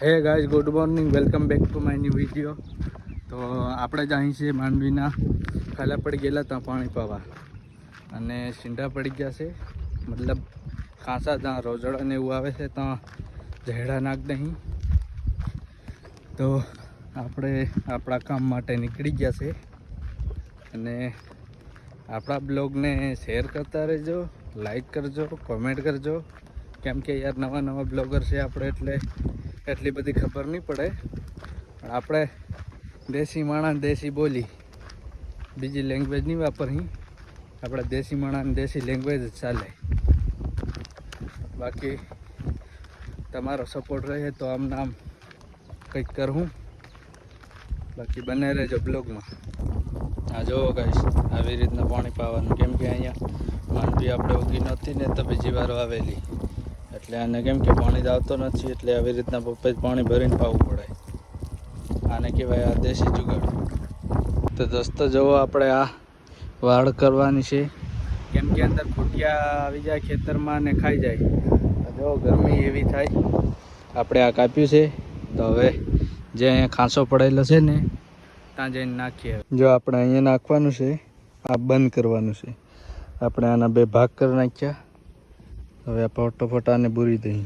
Hey guys, good morning, welcome back to my new video. તો આપણે જ અહીં છે માંડવીના ખાલા પડી ગયેલા ત્યાં પાણી પાવા, અને સીંડા પડી ગયા છે, મતલબ ખાંસા ત્યાં રોજડા ને એવું આવે છે ત્યાં ઝેડા નાખ નહીં. તો આપણે આપણા કામ માટે નીકળી ગયા છે, અને આપણા બ્લોગને શેર કરતા રહેજો, લાઈક કરજો, કોમેન્ટ કરજો, કેમ કે યાર નવા નવા બ્લોગર છે આપણે, એટલે એટલી બધી ખબર નહીં પડે. પણ આપણે દેશી માણસ દેશી બોલી, બીજી લેંગ્વેજ નહીં વાપરી, આપણે દેશી માણસ દેશી લેંગ્વેજ જ ચાલે. બાકી તમારો સપોર્ટ રહે તો આમ નામ કંઈક કરું. બાકી બને રહેજો બ્લોગમાં. આ જોવો ગાઈસ, આવી રીતના પાણી પાવાનું, કેમ કે અહીંયા માંડવી આપણે ઉગી નહોતી ને તો બીજી વાર આવેલી, એટલે આને કેમ કે પાણી જ આવતો નથી, એટલે આવી રીતના પપ્પા જ પાણી ભરીને પાવું પડે. આને કહેવાય આ દેશી જુગાડ. તો દોસ્તો જોવો, આપણે આ વાડ કરવાની છે, કેમ કે અંદર ફૂટિયા આવી જાય ખેતરમાં ને ખાઈ જાય. જો ગરમી એવી થાય, આપણે આ કાપ્યું છે, તો હવે જે અહીંયા ખાંસો પડેલો છે ને ત્યાં જઈને નાખીએ. જો આપણે અહીંયા નાખવાનું છે, આ બંધ કરવાનું છે. આપણે આના બે ભાગ કરી નાખ્યા. હવે આ ફટોફટ આને બૂરી દઈએ.